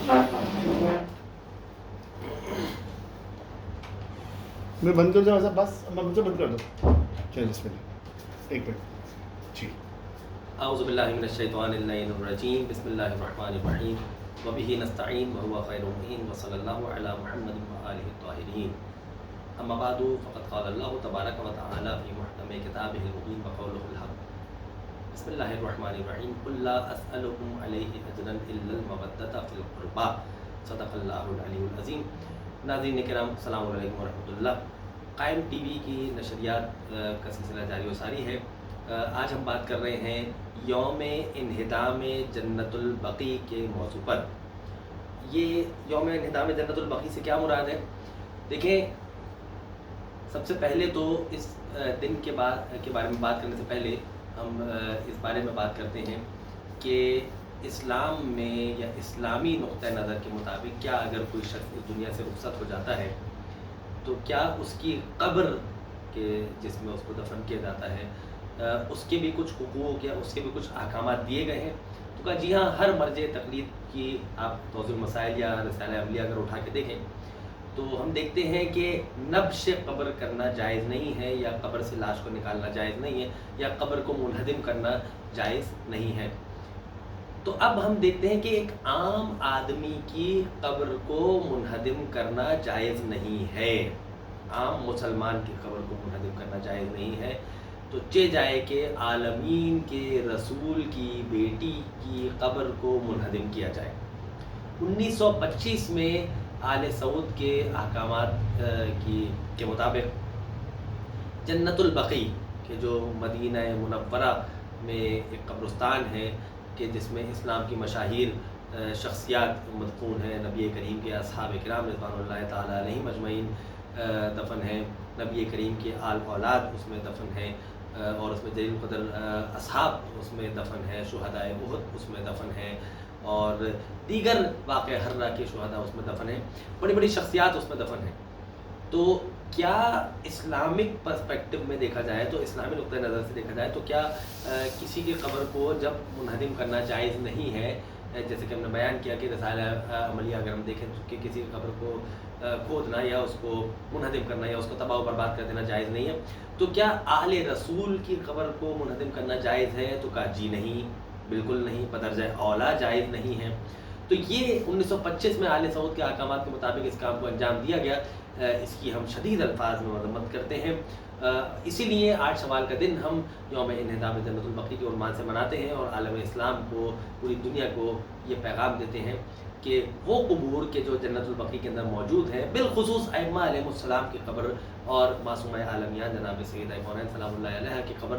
میں بند کر دوں بس مجھے بند کر دو. چلیے بسم اللہ. ایک منٹ جی. اعوذ باللہ من الشیطان اللعین الرجیم. بسم اللہ الرحمن الرحیم. وبہ نستعین وہو خیر المعین وصلی اللہ علی محمد وآلہ الطاہرین. اما بعد فقد قال اللہ تبارک و تعالی فی محکم کتابہ المبین وقولہ الحق. بسم اللہ الرحمن الرحیم. قل لا اسألکم علیہ اجرا الا المودۃ فی القربى. صدق اللہ العلی العظیم. ناظرین کرام السلام علیکم ورحمۃ اللہ. قائم ٹی وی کی نشریات کا سلسلہ جاری و ساری ہے. آج ہم بات کر رہے ہیں یوم انہدام جنت البقیع کے موضوع پر. یہ یوم انہدام جنت البقیع سے کیا مراد ہے؟ دیکھیں، سب سے پہلے تو اس دن کے بارے میں بات کرنے سے پہلے ہم اس بارے میں بات کرتے ہیں کہ اسلام میں یا اسلامی نقطہ نظر کے مطابق کیا اگر کوئی شخص اس دنیا سے رخصت ہو جاتا ہے تو کیا اس کی قبر کے جس میں اس کو دفن کیا جاتا ہے اس کے بھی کچھ حقوق یا اس کے بھی کچھ احکامات دیے گئے ہیں؟ تو کہا جی ہاں، ہر مرجع تقلید کی آپ توضیح المسائل یا رسالہ عملیہ اگر اٹھا کے دیکھیں تو ہم دیکھتے ہیں کہ نبش قبر کرنا جائز نہیں ہے، یا قبر سے لاش کو نکالنا جائز نہیں ہے، یا قبر کو منہدم کرنا جائز نہیں ہے. تو اب ہم دیکھتے ہیں کہ ایک عام آدمی کی قبر کو منہدم کرنا جائز نہیں ہے. عام مسلمان کی قبر کو منہدم کرنا جائز نہیں ہے. تو چہ جائے کہ عالمین کے رسول کی بیٹی کی قبر کو منہدم کیا جائے. 1925 میں آل سعود کے احکامات کے مطابق جنت البقیع کہ جو مدینہ منورہ میں ایک قبرستان ہے کہ جس میں اسلام کی مشاہیر شخصیات مدفون ہیں، نبی کریم کے اصحاب کرام رضوان اللہ تعالیٰ علیہم اجمعین دفن ہیں، نبی کریم کے آل اولاد اس میں دفن ہیں، اور اس میں جلیل القدر اصحاب اس میں دفن ہیں، شہداء احد اس میں دفن ہیں، اور دیگر واقع حرہ کے شہداء اس میں دفن ہیں، بڑی بڑی شخصیات اس میں دفن ہیں. تو کیا اسلامک پرسپیکٹو میں دیکھا جائے تو اسلامی نقطہ نظر سے دیکھا جائے تو کیا کسی کی قبر کو جب منہدم کرنا جائز نہیں ہے، جیسے کہ ہم نے بیان کیا کہ رسالہ عملیہ اگر ہم دیکھیں تو کہ کسی قبر کو کھودنا یا اس کو منہدم کرنا یا اس کو تباہ و برباد کر دینا جائز نہیں ہے، تو کیا اہل رسول کی قبر کو منہدم کرنا جائز ہے؟ تو کہا جی نہیں، بالکل نہیں، بدرجہ اولا جائز نہیں ہے. تو یہ 1925 میں آل سعود کے احکامات کے مطابق اس کام کو انجام دیا گیا. اس کی ہم شدید الفاظ میں مذمت کرتے ہیں. اسی لیے 8 شوال کا دن ہم یوم انہدام جنت البقیع کے عنوان سے مناتے ہیں اور عالم اسلام کو، پوری دنیا کو یہ پیغام دیتے ہیں کہ وہ قبور کے جو جنت البقیع کے اندر موجود ہیں، بالخصوص ائمہ علیہ السلام کی قبر اور معصومہ عالمیان جناب سیدہ کونین سلام اللہ علیہ کی قبر،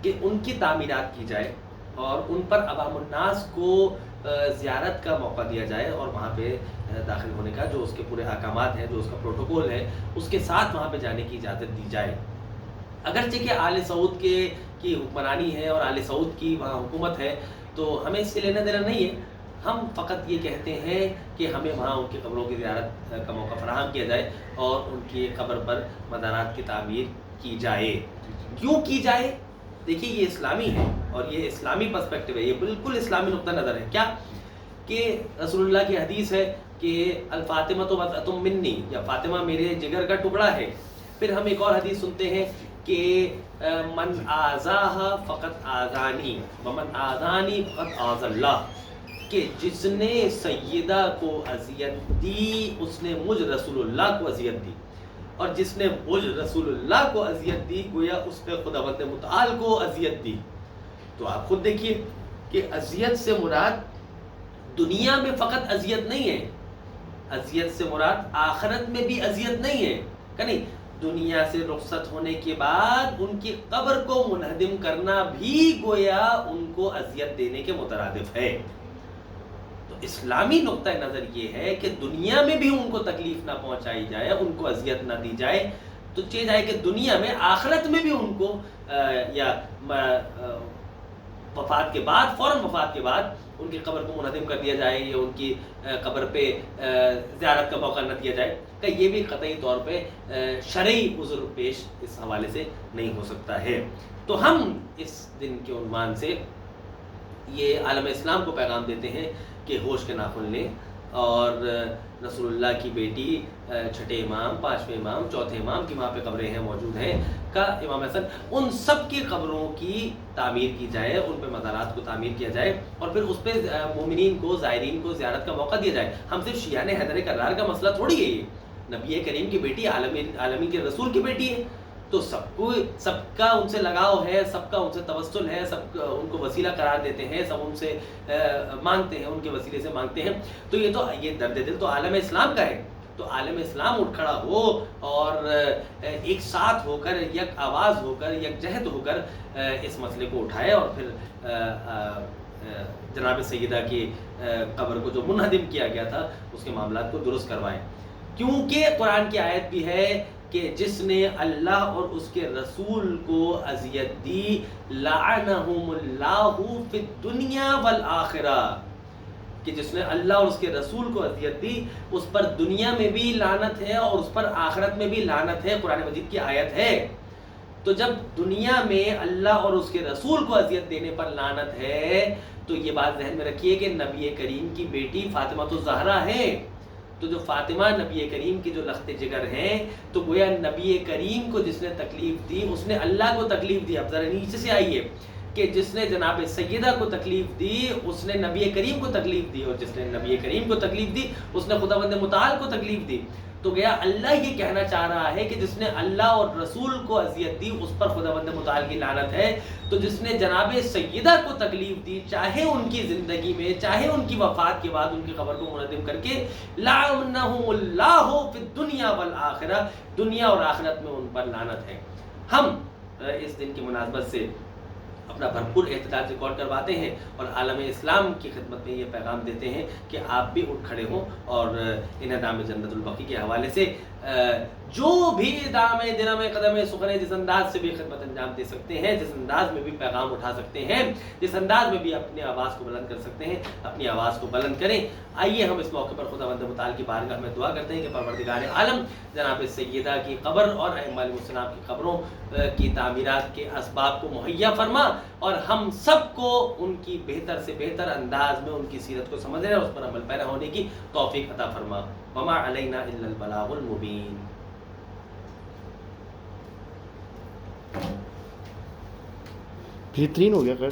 کہ ان کی تعمیرات کی جائے اور ان پر عوام الناس کو زیارت کا موقع دیا جائے، اور وہاں پہ داخل ہونے کا جو اس کے پورے احکامات ہیں، جو اس کا پروٹوکول ہے، اس کے ساتھ وہاں پہ جانے کی اجازت دی جائے. اگرچہ کہ آل سعود کی حکمرانی ہے اور آل سعود کی وہاں حکومت ہے تو ہمیں اس سے لینا دینا نہیں ہے. ہم فقط یہ کہتے ہیں کہ ہمیں وہاں ان کی قبروں کی زیارت کا موقع فراہم کیا جائے اور ان کی قبر پر مزارات کی تعمیر کی جائے. کیوں کی جائے؟ دیکھیے، یہ اسلامی ہے اور یہ اسلامی پرسپیکٹو ہے، یہ بالکل اسلامی نقطہ نظر ہے. کیا کہ رسول اللہ کی حدیث ہے کہ الفاطمہ تو بضعۃ منی، یا فاطمہ میرے جگر کا ٹکڑا ہے. پھر ہم ایک اور حدیث سنتے ہیں کہ من آذاہا فقط آذانی ومن آذانی فقط آذ اللہ، کہ جس نے سیدہ کو اذیت دی اس نے مجھ رسول اللہ کو اذیت دی، اور جس نے مجھ رسول اللہ کو اذیت دی گویا اس نے خداوند متعال کو اذیت دی. تو آپ خود دیکھیے کہ اذیت سے مراد دنیا میں فقط اذیت نہیں ہے، اذیت سے مراد آخرت میں بھی اذیت نہیں ہے کہ نہیں. دنیا سے رخصت ہونے کے بعد ان کی قبر کو منہدم کرنا بھی گویا ان کو اذیت دینے کے مترادف ہے. تو اسلامی نقطہ نظر یہ ہے کہ دنیا میں بھی ان کو تکلیف نہ پہنچائی جائے، ان کو اذیت نہ دی جائے. تو چاہے جائے کہ دنیا میں، آخرت میں بھی ان کو یا وفات کے بعد، فوراً وفات کے بعد ان کی قبر کو منہدم کر دیا جائے یا ان کی قبر پہ زیارت کا موقع نہ دیا جائے، کہ یہ بھی قطعی طور پہ شرعی عذر پیش اس حوالے سے نہیں ہو سکتا ہے. تو ہم اس دن کے عنوان سے یہ عالم اسلام کو پیغام دیتے ہیں کہ ہوش کے ناخن لیں، اور رسول اللہ کی بیٹی چھٹے امام، پانچویں امام، چوتھے امام کی وہاں پہ قبریں ہیں، موجود ہیں، کا امام حسن، ان سب کی قبروں کی تعمیر کی جائے، ان پہ مزارات کو تعمیر کیا جائے، اور پھر اس پہ مومنین کو، زائرین کو زیارت کا موقع دیا جائے۔ ہم صرف شیعان حیدر کرار کا مسئلہ تھوڑی ہے، یہ نبی کریم کی بیٹی، عالمین کے رسول کی بیٹی ہے، تو سب کا ان سے لگاؤ ہے، سب کا ان سے توسل ہے، سب ان کو وسیلہ قرار دیتے ہیں، سب ان سے مانگتے ہیں، ان کے وسیلے سے مانگتے ہیں۔ تو یہ درد دل تو عالم اسلام کا ہے، تو عالم اسلام اٹھ کھڑا ہو اور ایک ساتھ ہو کر، یک آواز ہو کر، یک جہد ہو کر اس مسئلے کو اٹھائے، اور پھر جناب سیدہ کی قبر کو جو منہدم کیا گیا تھا اس کے معاملات کو درست کروائیں، کیونکہ قرآن کی آیت بھی ہے کہ جس نے اللہ اور اس کے رسول کو اذیت دی لعنہم اللہ فی الدنیا والآخرہ، کہ جس نے اللہ اور اس کے رسول کو اذیت دی اس پر دنیا میں بھی لعنت ہے اور اس پر آخرت میں بھی لعنت ہے، قرآن مجید کی آیت ہے۔ تو جب دنیا میں اللہ اور اس کے رسول کو اذیت دینے پر لعنت ہے تو یہ بات ذہن میں رکھیے کہ نبی کریم کی بیٹی فاطمہ تو زہرا ہے، تو جو فاطمہ نبی کریم کی جو لخت جگر ہیں، تو گویا نبی کریم کو جس نے تکلیف دی اس نے اللہ کو تکلیف دی۔ اب ذرا نیچے سے آئیے کہ جس نے جناب سیدہ کو تکلیف دی اس نے نبی کریم کو تکلیف دی، اور جس نے نبی کریم کو تکلیف دی اس نے خداوند متعال کو تکلیف دی۔ تو گیا اللہ یہ کہنا چاہ رہا ہے کہ جس نے اللہ اور رسول کو اذیت دی اس پر خداوند متعال کی لعنت ہے، تو جس نے جناب سیدہ کو تکلیف دی چاہے ان کی زندگی میں چاہے ان کی وفات کے بعد ان کی قبر کو منہدم کر کے، لعنہم اللہ فی الدنیا والآخرہ، دنیا اور آخرت میں ان پر لعنت ہے۔ ہم اس دن کی مناسبت سے اپنا بھرپور احتجاج ریکارڈ کرواتے ہیں اور عالم اسلام کی خدمت میں یہ پیغام دیتے ہیں کہ آپ بھی اٹھ کھڑے ہوں اور انہدام جنت البقیع کے حوالے سے جو بھی دام دنم قدم سخن جس انداز سے بھی خدمت انجام دے سکتے ہیں، جس انداز میں بھی پیغام اٹھا سکتے ہیں، جس انداز میں بھی اپنی آواز کو بلند کر سکتے ہیں، اپنی آواز کو بلند کریں۔ آئیے ہم اس موقع پر خداوند متعال کی بارگاہ میں دعا کرتے ہیں کہ پروردگار عالم جناب سیدہ کی قبر اور ائمہ علیہ السلام کی قبروں کی تعمیرات کے اسباب کو مہیا فرما، اور ہم سب کو ان کی بہتر سے بہتر انداز میں ان کی سیرت کو سمجھنے اور اس پر عمل پیرا ہونے کی توفیق عطا فرما۔ وما علینا الا البلاغ المبین۔ بہترین ہو گیا خیر۔